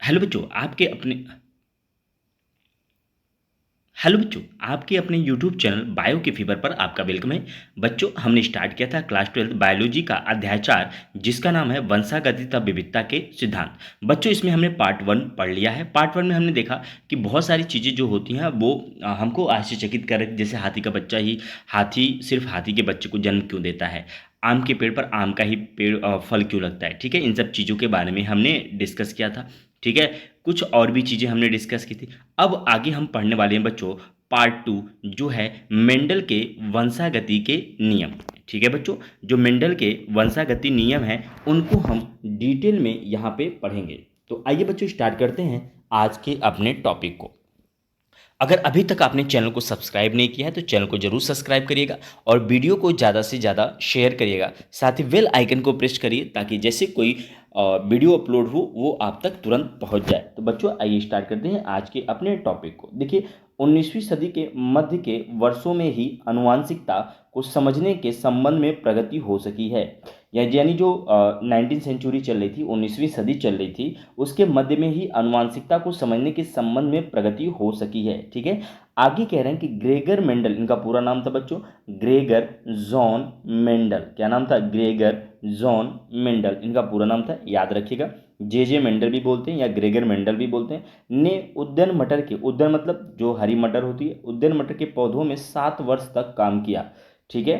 Hello बच्चों आपके अपने हेलो बच्चों आपके अपने यूट्यूब चैनल बायो के फीवर पर आपका वेलकम है। बच्चों हमने स्टार्ट किया था क्लास 12 बायोलॉजी का अध्याय 4 जिसका नाम है वंशागतिता विविधता के सिद्धांत। बच्चों इसमें हमने पार्ट 1 पढ़ लिया है। पार्ट 1 में हमने देखा कि बहुत सारी चीज़ें जो होती हैं वो हमको आश्चर्यचकित कर, जैसे हाथी का बच्चा ही हाथी सिर्फ हाथी के बच्चे को जन्म क्यों देता है, आम के पेड़ पर आम का ही पेड़ फल क्यों लगता है। ठीक है, इन सब चीज़ों के बारे में हमने डिस्कस किया था। ठीक है, कुछ और भी चीज़ें हमने डिस्कस की थी। अब आगे हम पढ़ने वाले हैं बच्चों पार्ट 2 जो है मेंडल के वंशागति के नियम। ठीक है बच्चों, जो मेंडल के वंशागति नियम हैं उनको हम डिटेल में यहाँ पे पढ़ेंगे। तो आइए बच्चों स्टार्ट करते हैं आज के अपने टॉपिक को। अगर अभी तक आपने चैनल को सब्सक्राइब नहीं किया है तो चैनल को जरूर सब्सक्राइब करिएगा और वीडियो को ज़्यादा से ज़्यादा शेयर करिएगा। साथ ही बेल आइकन को प्रेस करिए ताकि जैसे कोई वीडियो अपलोड हो वो आप तक तुरंत पहुंच जाए। तो बच्चों आइए स्टार्ट करते हैं आज के अपने टॉपिक को। देखिए 19वीं सदी के मध्य के वर्षों में ही आनुवांशिकता को समझने के संबंध में प्रगति हो सकी है। यानी जो 19वीं सेंचुरी चल रही थी, 19वीं सदी चल रही थी, उसके मध्य में ही आनुवांशिकता को समझने के संबंध में प्रगति हो सकी है। ठीक है, आगे कह रहे हैं कि ग्रेगर मेंडल, इनका पूरा नाम था बच्चों ग्रेगर जॉन मेंडल। क्या नाम था? ग्रेगर जॉन मेंडल, इनका पूरा नाम था, याद रखिएगा। जे मेंडल भी बोलते हैं या ग्रेगर मेंडल भी बोलते हैं। ने उद्यान मटर के, उद्यान मतलब जो हरी मटर होती है, उद्यान मटर के पौधों में 7 वर्ष तक काम किया। ठीक है,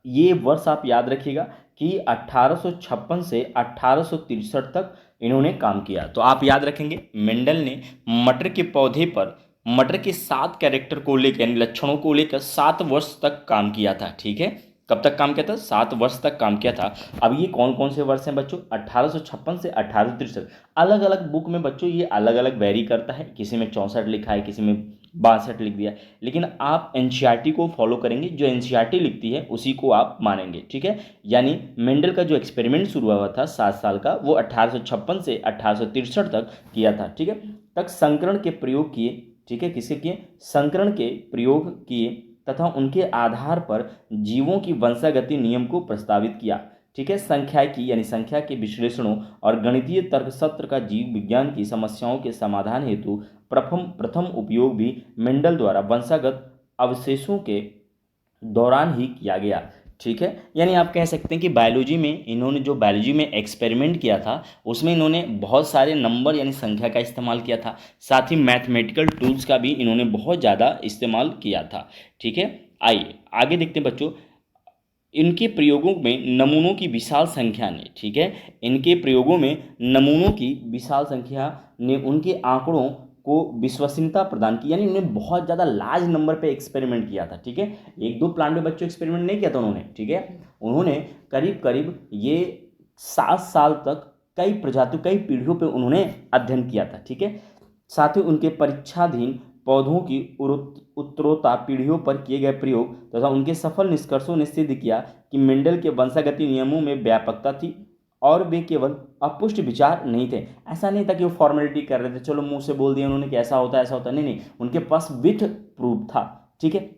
ये वर्ष आप याद रखिएगा कि 1856 से 1863 तक इन्होंने काम किया। तो आप याद रखेंगे मेंडल ने मटर के पौधे पर मटर के 7 कैरेक्टर को लेकर यानी लक्षणों को लेकर 7 वर्ष तक काम किया था। ठीक है, कब तक काम किया था? 7 वर्ष तक काम किया था। अब ये कौन कौन से वर्ष हैं बच्चों? 1856 से 1863। अलग अलग बुक में बच्चों ये अलग अलग वेरी करता है, किसी में 64 लिखा है, किसी में 62 लिख दिया, लेकिन आप एनसीईआरटी को फॉलो करेंगे, जो एनसीईआरटी लिखती है उसी को आप मानेंगे। ठीक है, यानी मेंडल का जो एक्सपेरिमेंट शुरू हुआ था 7 साल का, वो 1856 से 1863 तक किया था। ठीक है, तक संकरण के प्रयोग किए। ठीक है, किसके किए? संकरण के प्रयोग किए तथा उनके आधार पर जीवों की वंशागति नियम को प्रस्तावित किया। ठीक है, संख्याकी यानी संख्या के विश्लेषणों और गणितीय तर्कशास्त्र का जीव विज्ञान की समस्याओं के समाधान हेतु प्रथम प्रथम उपयोग भी मेंडल द्वारा वंशागत अवशेषों के दौरान ही किया गया। ठीक है, यानी आप कह सकते हैं कि बायोलॉजी में इन्होंने जो बायोलॉजी में एक्सपेरिमेंट किया था उसमें इन्होंने बहुत सारे नंबर यानी संख्या का इस्तेमाल किया था। साथ ही मैथमेटिकल टूल्स का भी इन्होंने बहुत ज़्यादा इस्तेमाल किया था। ठीक है, आइए आगे देखते हैं बच्चों। इनके प्रयोगों में नमूनों की विशाल संख्या ने, ठीक है, इनके प्रयोगों में नमूनों की विशाल संख्या ने उनके आंकड़ों को विश्वसनीयता प्रदान की। यानी उन्होंने बहुत ज़्यादा लार्ज नंबर पे एक्सपेरिमेंट किया था। ठीक है, एक दो प्लांट में बच्चों एक्सपेरिमेंट नहीं किया था उन्होंने। ठीक है, उन्होंने करीब करीब ये 7 साल तक कई प्रजातियों कई पीढ़ियों पे उन्होंने अध्ययन किया था। ठीक है, साथ ही उनके परीक्षाधीन पौधों की उत्तरोत्तर पीढ़ियों पर किए गए प्रयोग तथा उनके सफल निष्कर्षों ने सिद्ध किया कि मेंडल के वंशागति नियमों में व्यापकता थी और वे केवल अपुष्ट विचार नहीं थे। ऐसा नहीं था कि वो फॉर्मेलिटी कर रहे थे, चलो मुंह से बोल दिया उन्होंने कि ऐसा होता है ऐसा होता है, नहीं नहीं, उनके पास विथ प्रूफ था। ठीक है,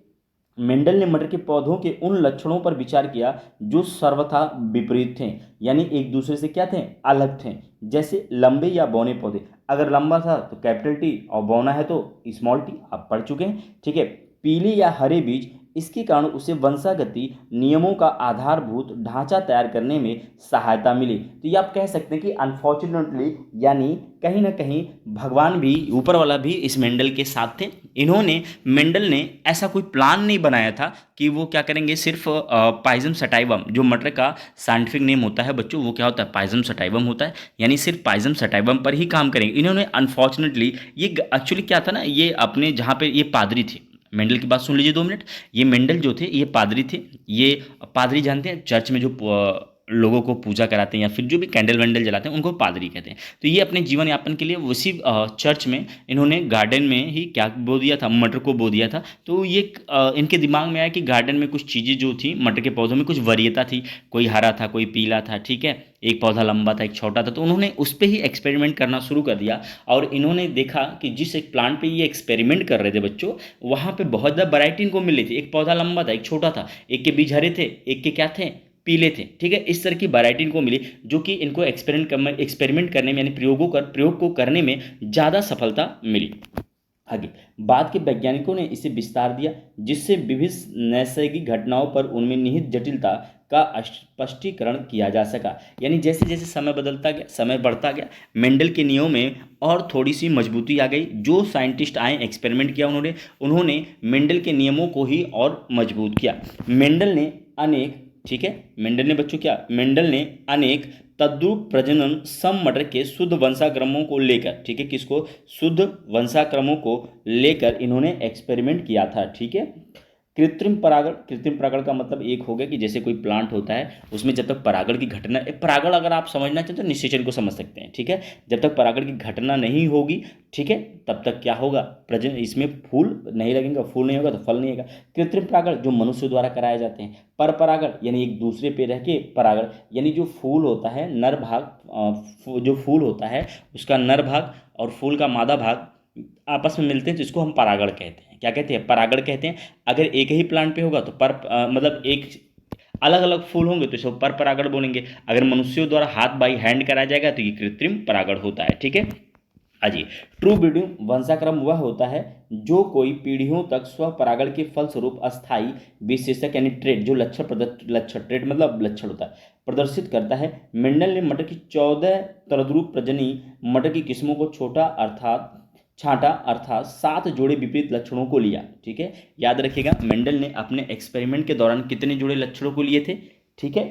मेंडल ने मटर के पौधों के उन लक्षणों पर विचार किया जो सर्वथा विपरीत थे, यानी एक दूसरे से क्या थे? अलग थे। जैसे लंबे या बौने पौधे, अगर लंबा था तो कैपिटल टी और बौना है तो स्मॉल टी, आप पढ़ चुके हैं। ठीक है, पीले या हरे बीज, इसके कारण उसे वंशागति नियमों का आधारभूत ढांचा तैयार करने में सहायता मिली। तो ये आप कह सकते हैं कि अनफॉर्चुनेटली यानी कहीं ना कहीं भगवान भी, ऊपर वाला भी इस मेंडल के साथ थे। इन्होंने मेंडल ने ऐसा कोई प्लान नहीं बनाया था कि वो क्या करेंगे, सिर्फ पाइजम सटाइवम जो मटर का साइंटिफिक नेम होता है बच्चों, वो क्या होता है? पाइजम सटाइवम होता है, यानी सिर्फ पाइजम सटाइवम पर ही काम करेंगे। इन्होंने अनफॉर्चुनेटली ये एक्चुअली क्या था ना, ये अपने जहाँ पे ये पादरी थे, मेंडल की बात सुन लीजिए 2 मिनट। ये मेंडल जो थे ये पादरी थे। ये पादरी जानते हैं, चर्च में जो लोगों को पूजा कराते हैं या फिर जो भी कैंडल वैंडल जलाते हैं उनको पादरी कहते हैं। तो ये अपने जीवन यापन के लिए उसी चर्च में इन्होंने गार्डन में ही क्या बो दिया था? मटर को बो दिया था। तो ये इनके दिमाग में आया कि गार्डन में कुछ चीज़ें जो थी, मटर के पौधों में कुछ वरीयता थी, कोई हरा था कोई पीला था। ठीक है, एक पौधा लंबा था एक छोटा था, तो उन्होंने उस पर ही एक्सपेरिमेंट करना शुरू कर दिया। और इन्होंने देखा कि जिस एक प्लांट पे ये एक्सपेरिमेंट कर रहे थे बच्चों, वहाँ पे बहुत ज़्यादा वैरायटी इनको मिल रही थी। एक पौधा लंबा था एक छोटा था, एक के बीज हरे थे, एक के क्या थे? पीले थे, ठीक है। इस तरह की वैरायटी इनको मिली जो कि इनको एक्सपेरिमेंट करने में यानी प्रयोग को करने में ज़्यादा सफलता मिली। आगे बाद के वैज्ञानिकों ने इसे विस्तार दिया जिससे विभिन्न नैसर्गिक घटनाओं पर उनमें निहित जटिलता का स्पष्टीकरण किया जा सका। यानी जैसे जैसे समय बदलता गया, समय बढ़ता गया, मेंडल के नियमों में और थोड़ी सी मजबूती आ गई। जो साइंटिस्ट आए, एक्सपेरिमेंट किया उन्होंने उन्होंने मेंडल के नियमों को ही और मजबूत किया। मेंडल ने अनेक, ठीक है, मेंडल ने बच्चों क्या, मेंडल ने अनेक तद्रुप प्रजनन सममटर के शुद्ध वंशाक्रमों को लेकर, ठीक है, किसको, शुद्ध वंशाक्रमों को लेकर इन्होंने एक्सपेरिमेंट किया था, ठीक है। कृत्रिम परागण का मतलब एक हो गया कि जैसे कोई प्लांट होता है उसमें जब तक परागण की घटना, परागण अगर आप समझना चाहते तो निषेचन को समझ सकते हैं, ठीक है। जब तक परागण की घटना नहीं होगी, ठीक है, तब तक क्या होगा, प्रजनन, इसमें फूल नहीं लगेगा, फूल नहीं होगा तो फल नहीं होगा। कृत्रिम परागण जो मनुष्य द्वारा कराए जाते हैं। पर परागण यानी एक दूसरे पे रह के परागण, यानी जो फूल होता है नर भाग, जो फूल होता है उसका नर भाग और फूल का मादा भाग आपस में मिलते हैं तो इसको हम परागण कहते हैं। क्या कहते हैं, परागण कहते हैं। अगर एक ही प्लांट पे होगा तो मतलब एक अलग अलग फूल होंगे तो इसको पर परागण बोलेंगे। अगर मनुष्यों द्वारा हाथ बाई हैंड कराया जाएगा तो ये कृत्रिम परागण होता है, ठीक है। अजी ट्रू ब्रीडिंग वंशाक्रम वह होता है जो कोई पीढ़ियों तक स्वपरागण के फलस्वरूप अस्थायी विशेषक यानी ट्रेड, जो लक्षण ट्रेड मतलब लक्षण होता है, प्रदर्शित करता है। मेंडल ने मटर की 14 तद्रुप प्रजनी मटर की किस्मों को छांटा अर्थात 7 जोड़े विपरीत लक्षणों को लिया, ठीक है। याद रखिएगा मेंडल ने अपने एक्सपेरिमेंट के दौरान कितने जोड़े लक्षणों को लिए थे, ठीक है,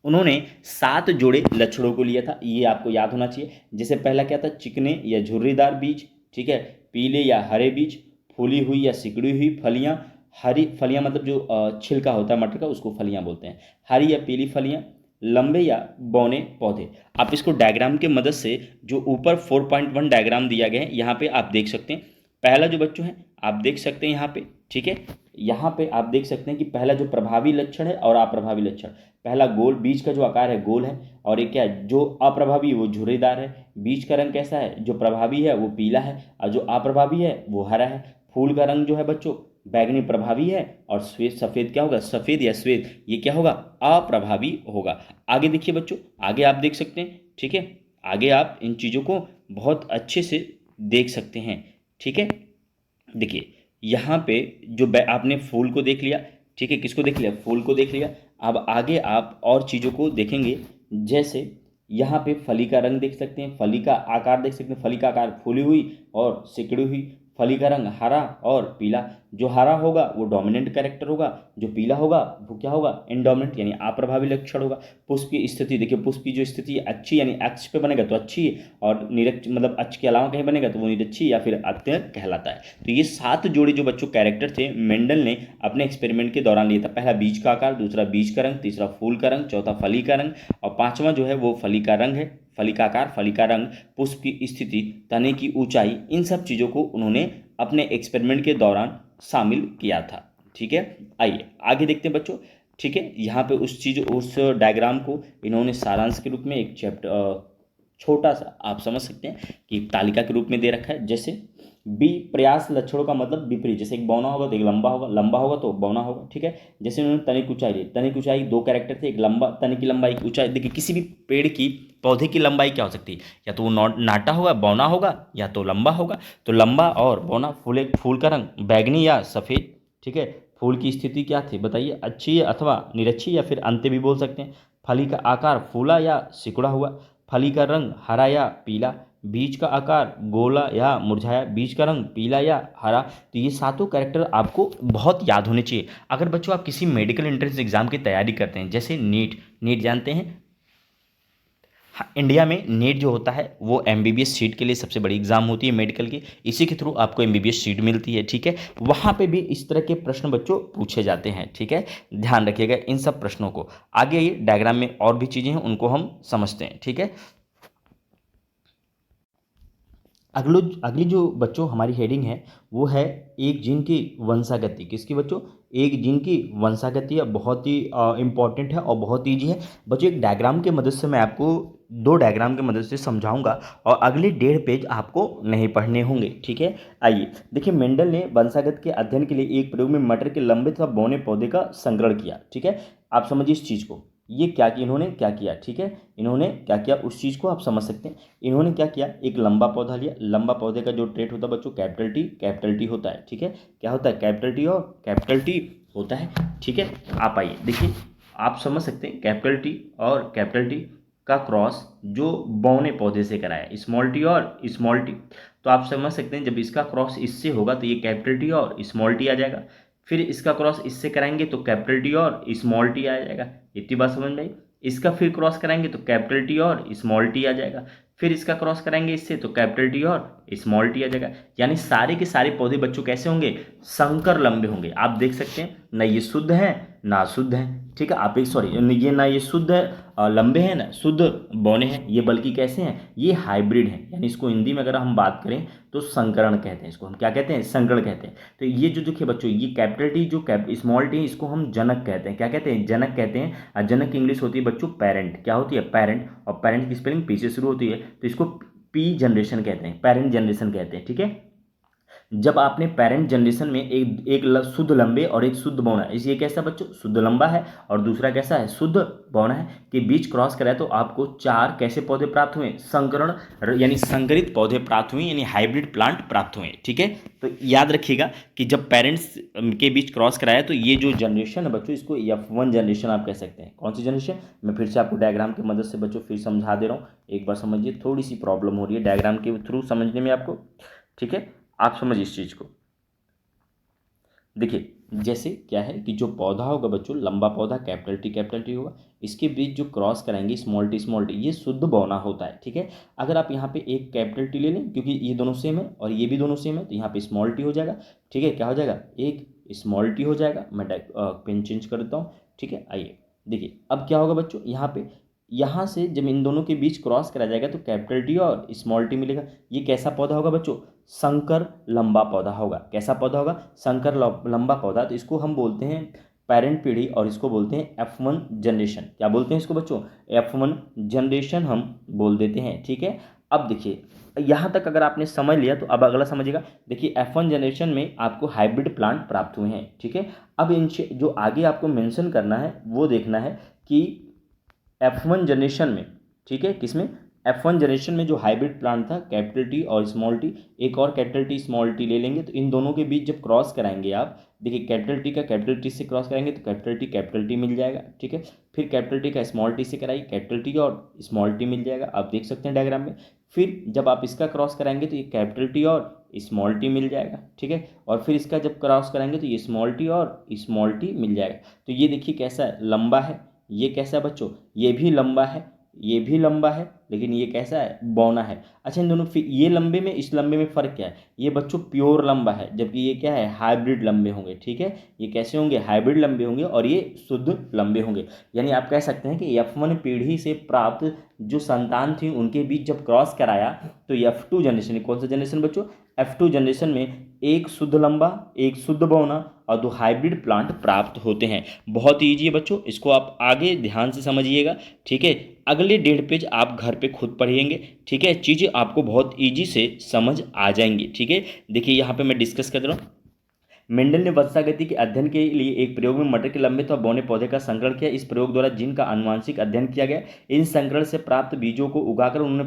उन्होंने 7 जोड़े लक्षणों को लिया था, ये आपको याद होना चाहिए। जैसे पहला क्या था, चिकने या झुर्रीदार बीज, ठीक है, पीले या हरे बीज, फूली हुई या सिकुड़ी हुई फलियां, हरी फलियां मतलब जो छिलका होता है मटर का उसको फलियां बोलते हैं, हरी या पीली फलियां, लंबे या बौने पौधे। आप इसको डायग्राम के मदद से, जो ऊपर 4.1 डायग्राम दिया गया है यहाँ पे आप देख सकते हैं। पहला जो बच्चों है आप देख सकते हैं यहाँ पे, ठीक है, यहाँ पे आप देख सकते हैं कि पहला जो प्रभावी लक्षण है और अप्रभावी लक्षण। पहला गोल, बीज का जो आकार है गोल है, और एक क्या है, जो अप्रभावी है वो झुर्रीदार है। बीज का रंग कैसा है, जो प्रभावी है वो पीला है और जो अप्रभावी है वो हरा है। फूल का रंग जो है बच्चों बैगनी प्रभावी है और श्वेत सफ़ेद क्या होगा, सफ़ेद या श्वेत ये क्या होगा, अप्रभावी होगा। आगे देखिए बच्चों, आगे आप देख सकते हैं, ठीक है, आगे आप इन चीज़ों को बहुत अच्छे से देख सकते हैं, ठीक है। देखिए यहाँ पे जो आपने फूल को देख लिया, ठीक है, किसको देख लिया, फूल को देख लिया। अब आगे आप और चीज़ों को देखेंगे, जैसे यहाँ पे फली का रंग देख सकते हैं, फली का आकार देख सकते हैं, फली का आकार फूली हुई और सिकुड़ी हुई, फली का रंग हरा और पीला। जो हरा होगा वो डोमिनेंट कैरेक्टर होगा, जो पीला होगा वो क्या होगा, इनडोमिनेंट यानी अप्रभावी लक्षण होगा। पुष्प की स्थिति देखिए, पुष्प की जो स्थिति अच्छी यानी अक्ष पे बनेगा तो अच्छी, और निरक्ष मतलब अक्ष के अलावा कहीं बनेगा तो वो निरक्षी या फिर अत्यय कहलाता है। तो ये 7 जोड़े जो बच्चों कैरेक्टर थे मेंडल ने अपने एक्सपेरिमेंट के दौरान लिया था। पहला बीज का आकार, दूसरा बीज का रंग, तीसरा फूल का रंग, चौथा फली का रंग और पांचवा जो है वो फली का रंग है, फली का आकार, फली का रंग, पुष्प की स्थिति, तने की ऊंचाई, इन सब चीज़ों को उन्होंने अपने एक्सपेरिमेंट के दौरान शामिल किया था, ठीक है। आइए आगे देखते हैं बच्चों, ठीक है। यहाँ पे उस डायग्राम को इन्होंने सारांश के रूप में एक चैप्टर छोटा सा आप समझ सकते हैं कि तालिका के रूप में दे रखा है। जैसे बी प्रयास लक्षणों का मतलब विपरीत, जैसे एक बौना होगा तो एक लंबा होगा तो बौना होगा, ठीक है। जैसे उन्होंने तनिक ऊंचाई ली, तनिक ऊंचाई 2 कैरेक्टर थे, एक लंबा, तनिक की लंबाई, ऊंचाई। देखिए किसी भी पेड़ की, पौधे की लंबाई क्या हो सकती है, या तो वो नाटा होगा, बौना होगा, या तो लंबा होगा। तो लंबा और बौना। फूल का रंग बैगनी या सफ़ेद, ठीक है। फूल की स्थिति क्या थी बताइए, अच्छी अथवा निरक्षी या फिर अंत्य भी बोल सकते हैं। फली का आकार फूला या सिकुड़ा हुआ, फली का रंग हरा या पीला, बीज का आकार गोला या मुरझाया, बीज का रंग पीला या हरा। तो ये 7 कैरेक्टर आपको बहुत याद होने चाहिए। अगर बच्चों आप किसी मेडिकल एंट्रेंस एग्जाम की तैयारी करते हैं, जैसे नीट जानते हैं, हाँ, इंडिया में नीट जो होता है वो एमबीबीएस सीट के लिए सबसे बड़ी एग्जाम होती है मेडिकल की, इसी के थ्रू आपको एमबीबीएस सीट मिलती है, ठीक है। वहाँ पे भी इस तरह के प्रश्न बच्चों पूछे जाते हैं, ठीक है। ध्यान रखिएगा इन सब प्रश्नों को। आगे ये डायग्राम में और भी चीज़ें हैं उनको हम समझते हैं, ठीक है। अगली जो बच्चों हमारी हेडिंग है वो है एक जीन की वंशागति। किसकी बच्चों, एक जीन की वंशागति। बहुत ही इंपॉर्टेंट है और बहुत ईजी है बच्चों। एक डायग्राम के मदद से मैं आपको 2 डायग्राम की मदद से समझाऊंगा और अगले 1.5 पेज आपको नहीं पढ़ने होंगे, ठीक है। आइए देखिए, मेंडल ने वंशागत के अध्ययन के लिए एक प्रयोग में मटर के लंबे तथा बौने पौधे का संकरण किया, ठीक है। आप समझिए इस चीज़ को, ये क्या कि इन्होंने क्या किया, ठीक है, इन्होंने क्या किया उस चीज़ को आप समझ सकते हैं। इन्होंने क्या किया, एक लंबा पौधा लिया, लंबा पौधे का जो ट्रेट होता है बच्चों कैपिटल टी होता है, ठीक है, क्या होता है, कैपिटल टी होता है, ठीक है। आप आइए देखिए, आप समझ सकते हैं कैपिटल टी का क्रॉस जो बौने पौधे से कराया, स्मॉल टी और स्मॉल टी, तो आप समझ सकते हैं जब इसका क्रॉस इससे होगा तो ये कैपिटल टी और स्मॉल टी आ जाएगा। फिर इसका क्रॉस इससे कराएंगे तो कैपिटल टी और स्मॉल टी आ जाएगा। इतनी बात समझ में आई। इसका फिर क्रॉस कराएंगे तो कैपिटल टी और स्मॉल टी आ जाएगा। फिर इसका क्रॉस कराएंगे इससे तो कैपिटल टी और स्मॉल टी आ जाएगा। यानी सारे के सारे पौधे बच्चों कैसे होंगे, संकर लंबे होंगे। आप देख सकते हैं ना ये शुद्ध है ना शुद्ध है, ठीक है, आप एक सॉरी ये ना ये शुद्ध लंबे हैं ना शुद्ध बौने हैं, ये बल्कि कैसे हैं, ये हाइब्रिड हैं। यानी इसको हिंदी में अगर हम बात करें तो संकरण कहते हैं, इसको हम क्या कहते हैं, संकरण कहते हैं। तो ये जो देखिए बच्चों, ये कैपिटल टी जो स्मॉल टी इसको हम जनक कहते हैं, क्या कहते हैं, जनक कहते हैं। और जनक की इंग्लिश होती है बच्चों पेरेंट, क्या होती है, पेरेंट, और पेरेंट की स्पेलिंग पी से शुरू होती है, तो इसको पी जनरेशन कहते हैं, पेरेंट जनरेशन कहते हैं, ठीक है। जब आपने पेरेंट जनरेशन में शुद्ध लंबे और एक शुद्ध बौना, इस ये कैसा बच्चों, शुद्ध लंबा है और दूसरा कैसा है, शुद्ध बौना है, के बीच क्रॉस कराया तो आपको 4 कैसे पौधे प्राप्त हुए, संकरण यानी संकरित पौधे प्राप्त हुए, यानी हाइब्रिड प्लांट प्राप्त हुए, ठीक है। तो याद रखिएगा कि जब पेरेंट्स के बीच क्रॉस कराया तो ये जो जनरेशन है बच्चों, इसको F1 जनरेशन आप कह सकते हैं। कौन सी जनरेशन, मैं फिर से आपको डायग्राम की मदद से बच्चों फिर समझा दे रहा हूँ, एक बार समझिए, थोड़ी सी प्रॉब्लम हो रही है डायग्राम के थ्रू समझने में आपको, ठीक है। आप समझिए इस चीज़ को, देखिए जैसे क्या है कि जो पौधा होगा बच्चों, लंबा पौधा कैपिटल टी होगा, इसके बीच जो क्रॉस कराएंगे स्मॉल टी, ये शुद्ध बौना होता है, ठीक है। अगर आप यहाँ पे एक कैपिटल टी ले लें, क्योंकि ये दोनों सेम है और ये भी दोनों सेम है, तो यहाँ पे स्मॉल टी हो जाएगा, ठीक है, क्या हो जाएगा, एक स्मॉल टी हो जाएगा। मैं पेन चेंज कर देता हूँ, ठीक है। आइए देखिए अब क्या होगा बच्चों, यहाँ से जब इन दोनों के बीच क्रॉस करा जाएगा तो कैपिटल टी और स्मॉल टी मिलेगा। ये कैसा पौधा होगा बच्चों, संकर लंबा पौधा होगा। कैसा पौधा होगा, संकर लंबा पौधा। तो इसको हम बोलते हैं पेरेंट पीढ़ी और इसको बोलते हैं F1 जनरेशन। क्या बोलते हैं इसको बच्चों, F1 जनरेशन हम बोल देते हैं, ठीक है। अब देखिए यहाँ तक अगर आपने समझ लिया तो अब अगला समझिएगा। देखिए F1 जनरेशन में आपको हाइब्रिड प्लांट प्राप्त हुए हैं, ठीक है। अब इनसे जो आगे आपको मेंशन करना है वो देखना है कि F1 जनरेशन में, ठीक है, किसमें, F1 जनरेशन में जो हाइब्रिड प्लांट था कैपिटल टी और स्मॉल टी, एक और कैपिटल टी स्मॉल टी ले लेंगे तो इन दोनों के बीच जब क्रॉस कराएंगे आप, देखिए कैपिटल टी का कैपिटल टी से क्रॉस कराएंगे तो कैपिटल टी मिल जाएगा, ठीक है। फिर कैपिटल टी का स्मॉल टी से कराइए, कैपिटल टी और स्मॉल टी मिल जाएगा, आप देख सकते हैं डायग्राम में। फिर जब आप इसका क्रॉस कराएंगे तो ये कैपिटल टी और स्मॉल टी मिल जाएगा, ठीक है। और फिर इसका जब क्रॉस कराएंगे तो ये स्मॉल टी और स्मॉल टी मिल जाएगा। तो ये देखिए कैसा है, लंबा है, ये कैसा है बच्चों, ये भी लंबा है, ये भी लंबा है, लेकिन ये कैसा है, बौना है। अच्छा इन दोनों फिर ये लंबे में इस लंबे में फ़र्क क्या है, ये बच्चों प्योर लंबा है, जबकि ये क्या है, हाइब्रिड लंबे होंगे, ठीक है। ये कैसे होंगे, हाइब्रिड लंबे होंगे और ये शुद्ध लंबे होंगे। यानी आप कह सकते हैं कि F1 पीढ़ी से प्राप्त जो संतान थी उनके बीच जब क्रॉस कराया तो F2 जनरेशन, कौन सा जनरेशन बच्चों, F2 जनरेशन में एक शुद्ध लंबा, एक शुद्ध बौना और 2 हाइब्रिड प्लांट प्राप्त होते हैं। बहुत ईजी है बच्चों, इसको आप आगे ध्यान से समझिएगा, ठीक है। अगले 1.5 पेज आप घर पे खुद पढ़िएंगे, ठीक है, चीज़ें आपको बहुत ईजी से समझ आ जाएंगी, ठीक है। देखिए यहाँ पे मैं डिस्कस कर रहा हूँ। मेंडल ने वंशागति के अध्ययन के लिए एक प्रयोग में मटर के लंबे तथा बौने पौधे का संकरण किया। इस प्रयोग द्वारा जीन का आनुवंशिक अध्ययन किया गया। इन संकरण से प्राप्त बीजों को उगाकर उन्होंने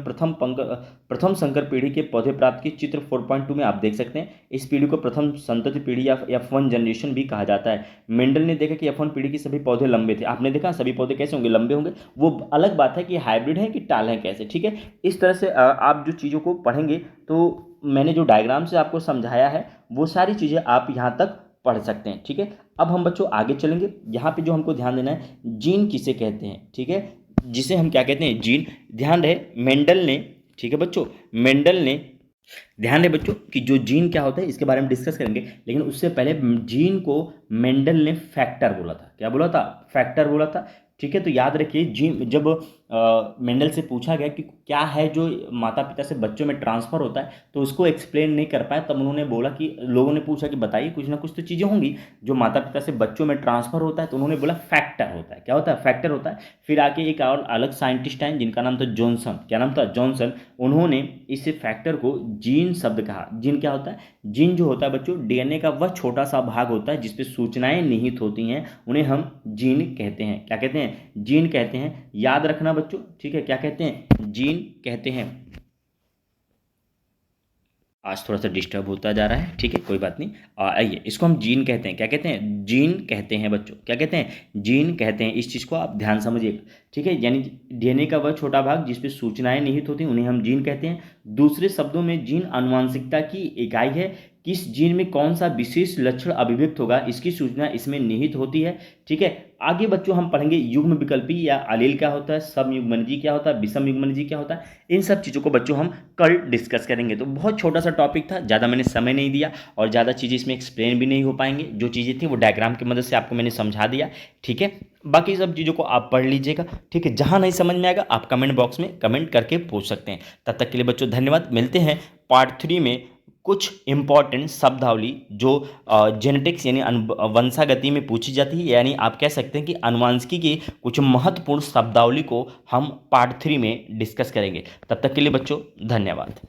प्रथम संकर पीढ़ी के पौधे प्राप्त किए। चित्र 4.2 में आप देख सकते हैं। इस पीढ़ी को प्रथम संतति पीढ़ी या F1 जनरेशन भी कहा जाता है। मेंडल ने देखा कि F1 पीढ़ी के सभी पौधे लंबे थे। आपने देखा सभी पौधे कैसे होंगे, लंबे होंगे। वो अलग बात है कि हाइब्रिड है कि टाल है कैसे, ठीक है। इस तरह से आप जो चीज़ों को पढ़ेंगे तो मैंने जो डायग्राम से आपको समझाया है वो सारी चीज़ें आप यहाँ तक पढ़ सकते हैं, ठीक है। अब हम बच्चों आगे चलेंगे। यहाँ पे जो हमको ध्यान देना है, जीन किसे कहते हैं, ठीक है, जिसे हम क्या कहते हैं, जीन। ध्यान रहे मेंडल ने, ठीक है बच्चों, मेंडल ने, ध्यान रहे बच्चों कि जो जीन क्या होता है इसके बारे में डिस्कस करेंगे, लेकिन उससे पहले जीन को मेंडल ने फैक्टर बोला था। क्या बोला था, फैक्टर बोला था, ठीक है। तो याद रखिए जीन, जब मेंडल से पूछा गया कि क्या है जो माता पिता से बच्चों में ट्रांसफ़र होता है, तो उसको एक्सप्लेन नहीं कर पाया। तब उन्होंने बोला कि लोगों ने पूछा कि बताइए, कुछ ना कुछ तो चीज़ें होंगी जो माता पिता से बच्चों में ट्रांसफ़र होता है, तो उन्होंने बोला फैक्टर होता है। क्या होता है? फैक्टर होता है। फिर आके एक और अलग साइंटिस्ट हैं जिनका नाम था जॉनसन। क्या नाम था? जॉनसन। उन्होंने इस फैक्टर को जीन शब्द कहा। जीन क्या होता है? जीन जो होता है बच्चों, डीएनए का वह छोटा सा भाग होता है जिसपे सूचनाएं निहित होती हैं, उन्हें हम जीन कहते हैं। क्या कहते हैं? जीन कहते हैं। याद रखना बच्चों, ठीक है? क्या कहते हैं? जीन कहते हैं। आज थोड़ा सा डिस्टर्ब होता जा रहा है, ठीक है, कोई बात नहीं। आइए, इसको हम जीन कहते हैं। क्या कहते हैं? जीन कहते हैं बच्चों। क्या कहते हैं? जीन कहते हैं। इस चीज़ को आप ध्यान समझिएगा, ठीक है? यानी डीएनए का वह छोटा भाग जिस पे सूचनाएं निहित होती हैं, उन्हें हम जीन कहते हैं। दूसरे शब्दों में जीन आनुवंशिकता की इकाई है। किस जीन में कौन सा विशेष लक्षण अभिव्यक्त होगा, इसकी सूचना इसमें निहित होती है, ठीक है? आगे बच्चों हम पढ़ेंगे युग्म विकल्पी या एलील क्या होता है, समयुग्मनजी क्या होता है, विषम युग्मनजी क्या होता है। इन सब चीज़ों को बच्चों हम कल डिस्कस करेंगे। तो बहुत छोटा सा टॉपिक था, ज़्यादा मैंने समय नहीं दिया और ज़्यादा चीज़ें इसमें एक्सप्लेन भी नहीं हो पाएंगे। जो चीज़ें थी वो डायग्राम की मदद से आपको मैंने समझा दिया, ठीक है? बाकी सब चीज़ों को आप पढ़ लीजिएगा, ठीक है? जहाँ नहीं समझ में आएगा आप कमेंट बॉक्स में कमेंट करके पूछ सकते हैं। तब तक के लिए बच्चों धन्यवाद। मिलते हैं पार्ट 3 में कुछ इंपॉर्टेंट शब्दावली जो जेनेटिक्स यानी वंशागति में पूछी जाती है, यानी आप कह सकते हैं कि आनुवंशिकी की कुछ महत्वपूर्ण शब्दावली को हम पार्ट 3 में डिस्कस करेंगे। तब तक के लिए बच्चों धन्यवाद।